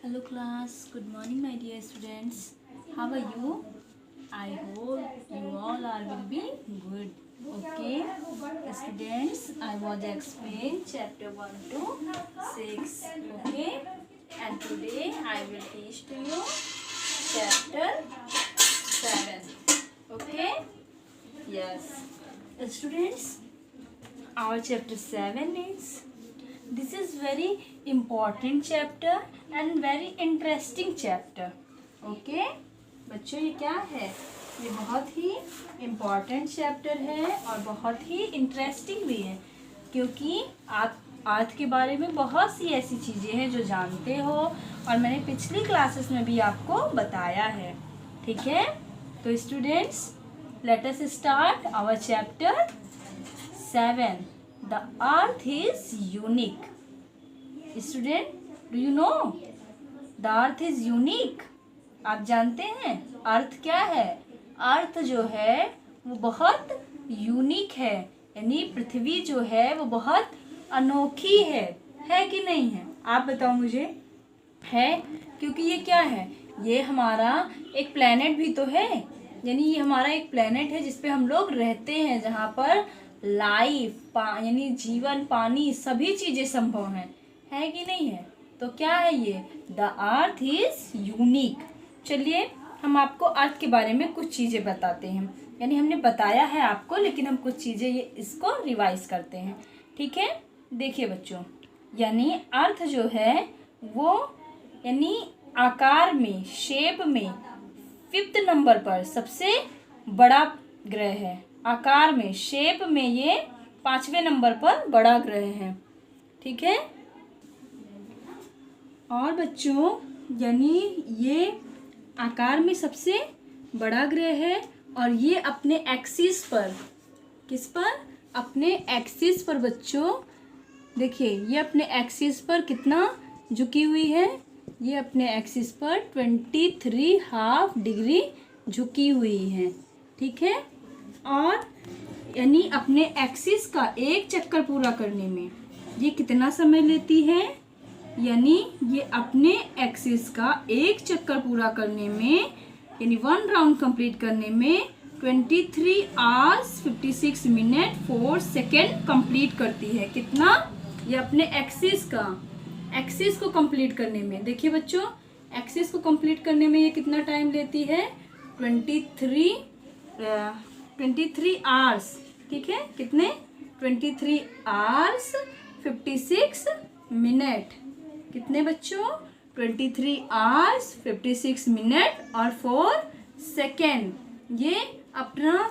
Hello class, good morning my dear students. How are you? I hope you all are will be good. Okay, students, I was explain chapter 1 to 6. Okay, and today I will teach to you chapter 7. Okay, yes, students, our chapter 7 is this is very important chapter and very interesting chapter. Okay बच्चों, ये क्या है? ये बहुत ही important chapter है और बहुत ही interesting भी है, क्योंकि आर्थ के बारे में बहुत सी ऐसी चीज़ें हैं जो जानते हो और मैंने पिछली क्लासेस में भी आपको बताया है. ठीक है, तो students, let us start our chapter 7. The earth is unique. Student, do you know? The earth is unique. आप जानते हैं अर्थ क्या है? अर्थ जो है वो बहुत यूनिक है, यानी पृथ्वी जो है वो बहुत अनोखी है कि नहीं है? आप बताओ मुझे. है, क्योंकि ये क्या है? ये हमारा एक प्लेनेट भी तो है, यानी ये हमारा एक प्लेनेट है जिसपे हम लोग रहते हैं, जहाँ पर लाइफ यानी जीवन, पानी, सभी चीज़ें संभव है कि नहीं है? तो क्या है ये? The earth is unique. चलिए हम आपको अर्थ के बारे में कुछ चीज़ें बताते हैं, यानी हमने बताया है आपको, लेकिन हम कुछ चीज़ें इसको रिवाइज करते हैं. ठीक है, देखिए बच्चों, यानी अर्थ जो है वो यानी आकार में, शेप में 5th नंबर पर सबसे बड़ा ग्रह है. आकार में, शेप में ये 5वें नंबर पर बड़ा ग्रह है. ठीक है, और बच्चों यानी ये आकार में सबसे बड़ा ग्रह है और ये अपने एक्सिस पर, किस पर? अपने एक्सिस पर बच्चों, देखिए ये अपने एक्सिस पर कितना झुकी हुई है? ये अपने एक्सिस पर 23.5 डिग्री झुकी हुई है. ठीक है, और यानी अपने एक्सिस का एक चक्कर पूरा करने में ये कितना समय लेती है? यानी ये अपने एक्सिस का एक चक्कर पूरा करने में, यानी 1 राउंड कंप्लीट करने में 23 आवर्स 56 मिनट 4 सेकेंड कंप्लीट करती है. कितना? ये अपने एक्सिस को कंप्लीट करने में, देखिए बच्चों, एक्सिस को कंप्लीट करने में ये कितना टाइम लेती है? 23 आवर्स. ठीक है, कितने? 23 आवर्स 56 मिनट. कितने बच्चों? 23 आवर्स 56 मिनट और 4 सेकेंड. ये अपना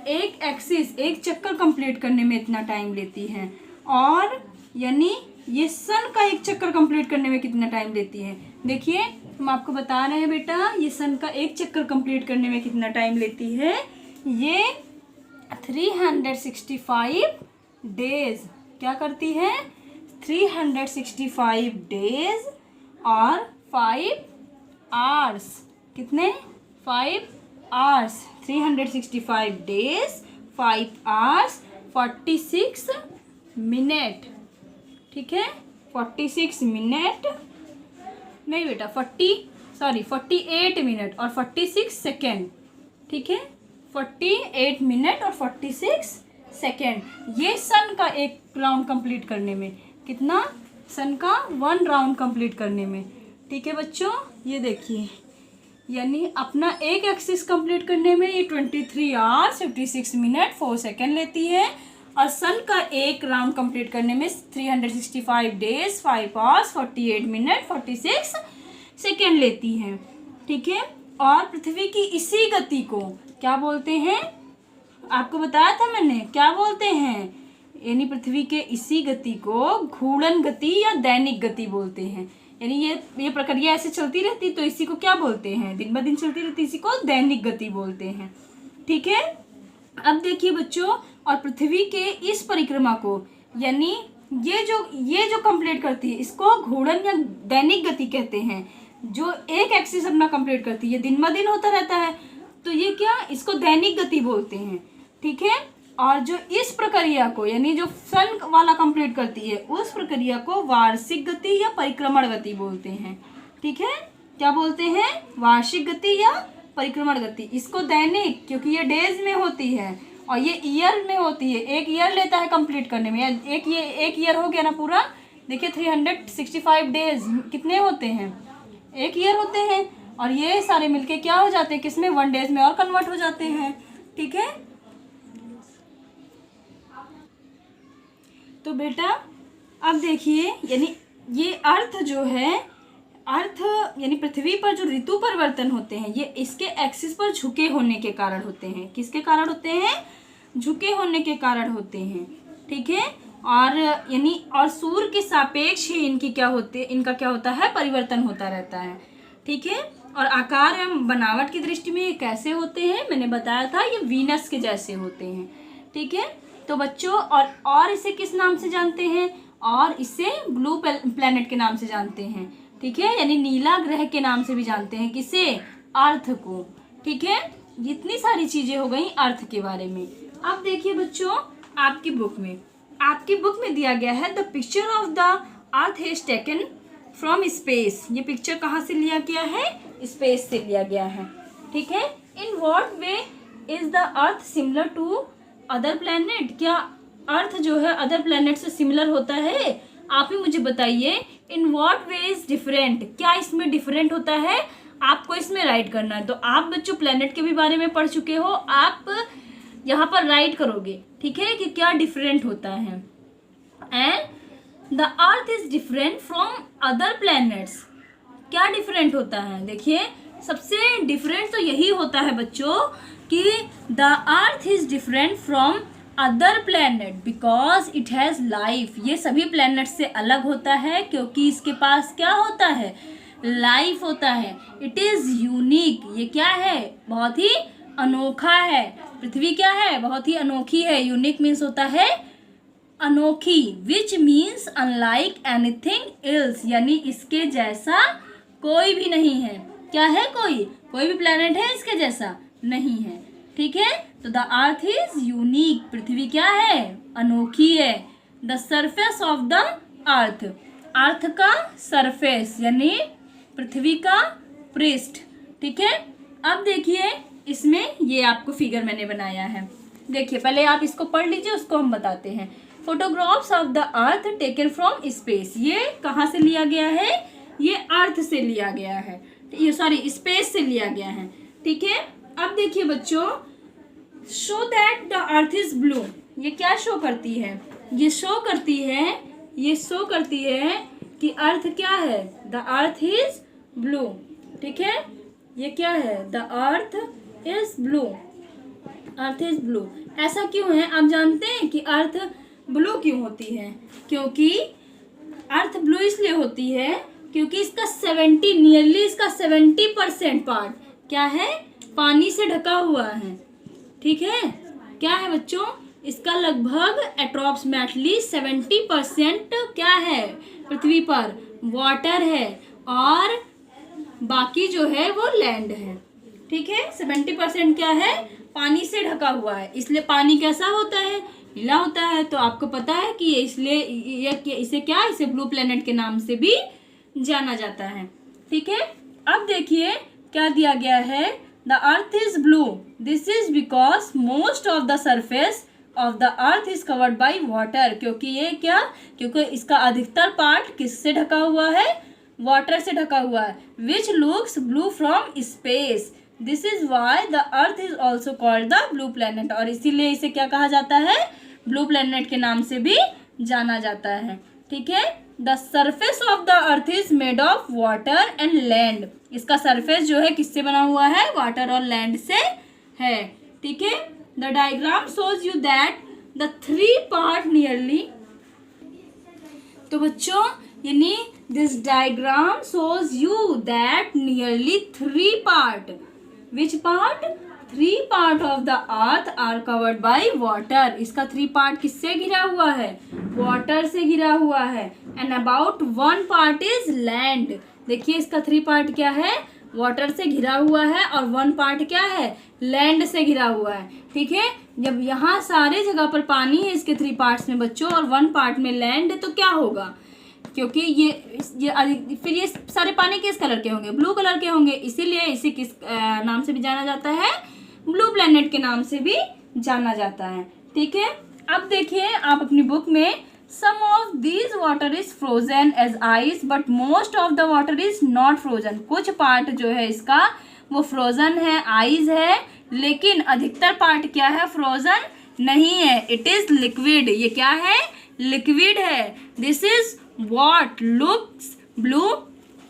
एक एक्सिस, एक चक्कर कंप्लीट करने में इतना टाइम लेती है. और यानी ये सन का एक चक्कर कंप्लीट करने में कितना टाइम लेती है? देखिए हम आपको बता रहे हैं बेटा, ये सन का एक चक्कर कंप्लीट करने में कितना टाइम लेती है? ये 365 डेज. क्या करती है? 365 डेज और 5 आवर्स. कितने? 5 आवर्स. 365 days 5 hours 46 minute. ठीक है, 46 मिनट नहीं बेटा, 48 मिनट और 46 सेकेंड. ठीक है, 48 मिनट और 46 सेकेंड. ये सन का एक राउंड कंप्लीट करने में कितना? सन का 1 राउंड कंप्लीट करने में. ठीक है बच्चों, ये देखिए, यानी अपना एक एक्सिस कंप्लीट करने में ये 23 आवर्स 56 मिनट 4 सेकेंड लेती है, और सन का एक राउंड कंप्लीट करने में 365 डेज 5 आवर्स 48 मिनट 46 सेकेंड लेती है. ठीक है, और पृथ्वी की इसी गति को क्या बोलते हैं? आपको बताया था मैंने, क्या बोलते हैं? यानी पृथ्वी के इसी गति को घूर्णन गति या दैनिक गति बोलते हैं. यानी ये प्रक्रिया ऐसे चलती रहती तो इसी को क्या बोलते हैं? दिन ब दिन चलती रहती, इसी को दैनिक गति बोलते हैं. ठीक है, अब देखिए बच्चों, और पृथ्वी के इस परिक्रमा को, यानी ये जो कंप्लीट करती है, इसको घूर्णन या दैनिक गति कहते हैं. जो एक एक्सिस अपना कंप्लीट करती है, दिन ब दिन होता रहता है, तो ये क्या? इसको दैनिक गति बोलते हैं. ठीक है, और जो इस प्रक्रिया को, यानी जो सन वाला कंप्लीट करती है, उस प्रक्रिया को वार्षिक गति या परिक्रमण गति बोलते हैं. ठीक है, क्या बोलते हैं, वार्षिक गति या परिक्रमण गति। इसको दैनिक, क्योंकि ये डेज में होती है और ये ईयर में होती है, एक ईयर लेता है कंप्लीट करने में। एक ईयर हो गया ना पूरा। देखिए 365 डेज कितने होते हैं, एक ईयर होते हैं, और ये सारे मिलके क्या हो जाते हैं, किसमें, 1 डेज में और कन्वर्ट हो जाते हैं। ठीक है, तो बेटा अब देखिए, यानी ये अर्थ जो है, अर्थ यानी पृथ्वी पर जो ऋतु परिवर्तन होते हैं, ये इसके एक्सिस पर झुके होने के कारण होते हैं। किसके कारण होते हैं, झुके होने के कारण होते हैं। ठीक है, और यानी और सूर्य के सापेक्ष ही इनका क्या होता है, परिवर्तन होता रहता है। ठीक है, और आकार एवं बनावट की दृष्टि में ये कैसे होते हैं, मैंने बताया था, ये वीनस के जैसे होते हैं। ठीक है, तो बच्चों और इसे किस नाम से जानते हैं, और इसे ब्लू प्लैनेट के नाम से जानते हैं। ठीक है, यानी नीला ग्रह के नाम से भी जानते हैं। किसे, अर्थ को। ठीक है, इतनी सारी चीजें हो गई अर्थ के बारे में। अब देखिए बच्चों, आपकी बुक में दिया गया है, the picture of the earth is taken from space. ये पिक्चर कहाँ से लिया गया है, स्पेस से लिया गया है। ठीक है, in what way is the earth similar to other planet. क्या अर्थ जो है अदर प्लैनेट से सिमिलर होता है, आप ही मुझे बताइए। इन व्हाट वे इज डिफरेंट, क्या इसमें डिफरेंट होता है, आपको इसमें राइट करना है। तो आप बच्चों प्लैनेट के भी बारे में पढ़ चुके हो, आप यहाँ पर राइट करोगे। ठीक है, कि क्या डिफरेंट होता है। And the earth is different from other planets. क्या डिफरेंट होता है, देखिए सबसे डिफरेंट तो यही होता है बच्चों कि the earth is different from other planet because it has life. ये सभी प्लैनेट से अलग होता है क्योंकि इसके पास क्या होता है, लाइफ होता है। इट इज़ यूनिक, ये क्या है, बहुत ही अनोखा है। पृथ्वी क्या है, बहुत ही अनोखी है। यूनिक मीन्स होता है अनोखी, which means unlike anything else, यानी इसके जैसा कोई भी नहीं है। क्या है, कोई भी प्लैनेट है इसके जैसा नहीं है। ठीक है, तो द अर्थ इज यूनिक, पृथ्वी क्या है, अनोखी है। The surface of the earth, earth का सरफेस यानी पृथ्वी का पृष्ठ। ठीक है, अब देखिए इसमें ये आपको फिगर मैंने बनाया है। देखिए पहले आप इसको पढ़ लीजिए, उसको हम बताते हैं। Photographs of the earth taken from space, ये कहाँ से लिया गया है, ये अर्थ से लिया गया है, ये सॉरी स्पेस से लिया गया है। ठीक है, अब देखिए बच्चों, show that the earth is blue, ये क्या शो करती है, ये शो करती है कि अर्थ क्या है, द अर्थ इज ब्लू। ठीक है, ये क्या है, the earth is blue, earth is blue. ऐसा क्यों है, आप जानते हैं कि अर्थ ब्लू क्यों होती है, क्योंकि अर्थ ब्लू इसलिए होती है क्योंकि इसका 70% पार्ट क्या है, पानी से ढका हुआ है। ठीक है, क्या है बच्चों, इसका लगभग अप्रॉक्सीमेटली 70% क्या है, पृथ्वी पर वाटर है और बाकी जो है वो लैंड है। ठीक है, 70% क्या है, पानी से ढका हुआ है। इसलिए पानी कैसा होता है, नीला होता है। तो आपको पता है कि ये इसलिए इसे ब्लू प्लेनेट के नाम से भी जाना जाता है। ठीक है, अब देखिए क्या दिया गया है, the earth is blue, this is because most of the surface of the earth is covered by water. क्योंकि इसका अधिकतर पार्ट किससे ढका हुआ है, वाटर से ढका हुआ है। Which looks blue from space, this is why the earth is also called the blue planet, और इसीलिए इसे क्या कहा जाता है, ब्लू प्लेनेट के नाम से भी जाना जाता है। ठीक है, the surface of the earth is made of water and land, इसका सरफेस जो है किससे बना हुआ है, वाटर और लैंड से है। ठीक है, the diagram shows you that the 3 part nearly, तो बच्चों यानी this diagram shows you that nearly 3 part, which part, 3 part of the earth are covered by water, इसका 3 पार्ट किससे घिरा हुआ है, वाटर से घिरा हुआ है। And about 1 part is land, देखिए इसका 3 पार्ट क्या है, वाटर से घिरा हुआ है और 1 पार्ट क्या है, लैंड से घिरा हुआ है। ठीक है, जब यहाँ सारे जगह पर पानी है इसके 3 पार्ट्स में बच्चों और 1 पार्ट में लैंड है, तो क्या होगा, क्योंकि फिर ये सारे पानी किस कलर के होंगे, ब्लू कलर के होंगे, इसीलिए इसे किस नाम से भी जाना जाता है, ब्लू प्लेनेट के नाम से भी जाना जाता है। ठीक है, अब देखिए आप अपनी बुक में some of these water is frozen as ice but most of the water is not frozen. कुछ पार्ट जो है इसका वो फ्रोजन है, आइस है, लेकिन अधिकतर पार्ट क्या है, फ्रोजन नहीं है, इट इज लिक्विड। ये क्या है, लिक्विड है। This is what looks blue,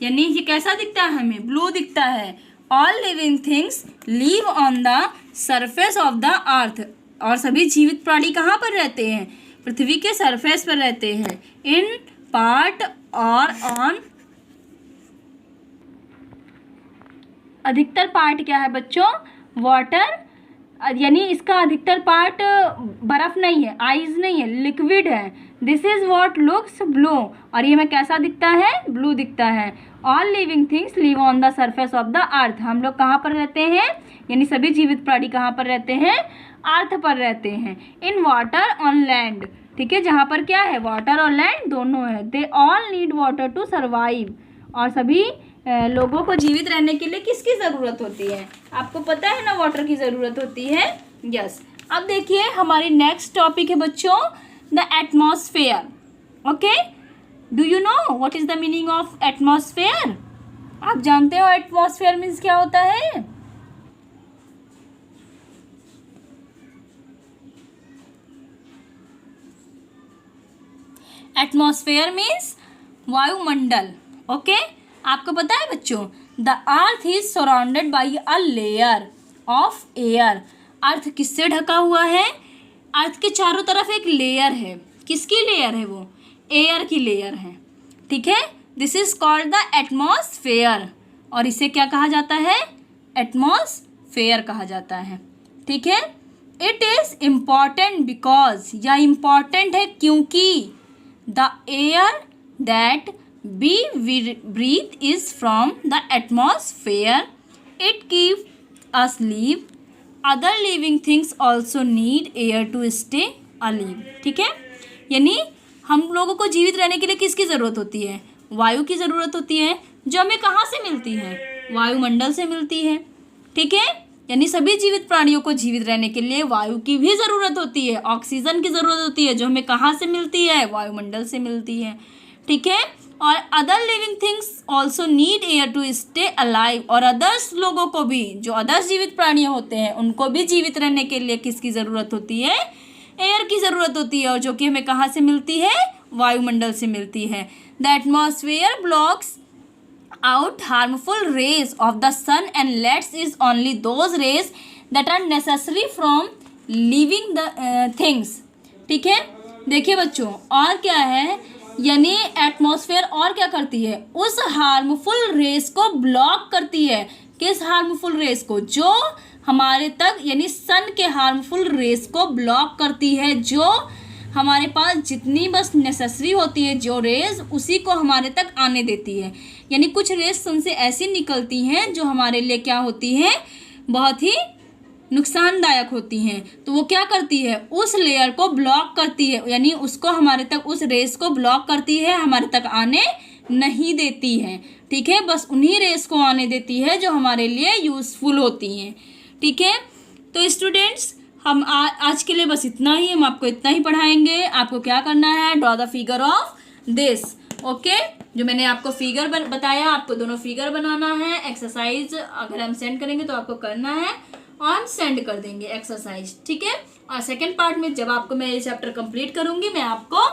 यानी ये कैसा दिखता है, हमें ब्लू दिखता है। All living things live on the surface of the अर्थ, और सभी जीवित प्राणी कहाँ पर रहते हैं, पृथ्वी के सरफेस पर रहते हैं। इन पार्ट और ऑन, अधिकतर पार्ट क्या है बच्चों, वाटर, यानी इसका अधिकतर पार्ट बर्फ नहीं है, आइस नहीं है, लिक्विड है। This is what looks blue, और ये में कैसा दिखता है, ब्लू दिखता है। All living things live on the surface of the अर्थ, हम लोग कहाँ पर रहते हैं, यानी सभी जीवित प्राणी कहाँ पर रहते हैं, अर्थ पर रहते हैं। इन वाटर ऑन लैंड, ठीक है, जहाँ पर क्या है, वाटर और लैंड दोनों है। They all need water to survive, और सभी लोगों को जीवित रहने के लिए किसकी ज़रूरत होती है, आपको पता है ना, वाटर की ज़रूरत होती है। यस, अब देखिए हमारी नेक्स्ट टॉपिक है बच्चों, the atmosphere. Okay, do you know what is the meaning of atmosphere? आप जानते हो एटमॉस्फेयर मीन्स क्या होता है? एटमॉस्फेयर मीन्स वायुमंडल। ओके, आपको पता है बच्चों, the earth is surrounded by a layer of air. Earth किससे ढका हुआ है, अर्थ के चारों तरफ एक लेयर है। किसकी लेयर है वो, एयर की लेयर है। ठीक है, this is called the atmosphere, और इसे क्या कहा जाता है, एटमॉस्फेयर कहा जाता है। ठीक है, इट इज इम्पॉर्टेंट बिकॉज, या इम्पॉर्टेंट है क्योंकि the air that we breathe is from the atmosphere. It keeps us live. Other living things also need air to stay alive. ठीक है, यानी हम लोगों को जीवित रहने के लिए किसकी ज़रूरत होती है, वायु की ज़रूरत होती है, जो हमें कहाँ से मिलती है, वायुमंडल से मिलती है। ठीक है, यानी सभी जीवित प्राणियों को जीवित रहने के लिए वायु की भी ज़रूरत होती है, ऑक्सीजन की ज़रूरत होती है, जो हमें कहाँ से मिलती है, वायुमंडल से मिलती है। ठीक है, और other living things also need air to stay alive, और अदर्स लोगों को भी, जो अदर्स जीवित प्राणी होते हैं उनको भी जीवित रहने के लिए किसकी ज़रूरत होती है, एयर की ज़रूरत होती है, और जो कि हमें कहाँ से मिलती है, वायुमंडल से मिलती है। The atmosphere blocks out harmful rays of the sun and lets is only those rays that are necessary from living the things. ठीक है, देखिए बच्चों, और क्या है, यानी एटमॉस्फेयर और क्या करती है, उस हार्मफुल रेस को ब्लॉक करती है। किस हार्मफुल रेस को, जो हमारे तक, यानी सन के हार्मफुल रेस को ब्लॉक करती है, जो हमारे पास जितनी बस नेसेसरी होती है जो रेज, उसी को हमारे तक आने देती है। यानी कुछ रेज सन से ऐसी निकलती हैं जो हमारे लिए क्या होती हैं, बहुत ही नुकसानदायक होती हैं। तो वो क्या करती है, उस लेयर को ब्लॉक करती है, यानी उसको हमारे तक, उस रेस को ब्लॉक करती है, हमारे तक आने नहीं देती है। ठीक है, बस उन्हीं रेस को आने देती है जो हमारे लिए यूज़फुल होती हैं। ठीक है, तो स्टूडेंट्स हम आज के लिए बस इतना ही, हम आपको इतना ही पढ़ाएंगे। आपको क्या करना है, draw the figure of this. Okay, जो मैंने आपको फिगर बताया, आपको दोनों फिगर बनाना है। एक्सरसाइज अगर हम सेंड करेंगे तो आपको करना है, और हम सेंड कर देंगे एक्सरसाइज। ठीक है, और सेकंड पार्ट में जब आपको मैं ये चैप्टर कंप्लीट करूंगी, मैं आपको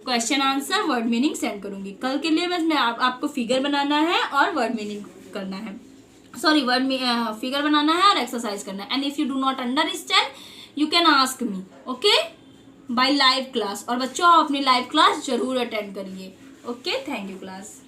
question answer word meaning send करूंगी। कल के लिए बस मैं आपको फिगर बनाना है और वर्ड मीनिंग करना है, सॉरी वर्ड में फिगर बनाना है और एक्सरसाइज करना है। And if you do not understand you can ask me, okay, bye live class. और बच्चों आप अपनी लाइव क्लास जरूर अटेंड करिए। Okay, thank you class.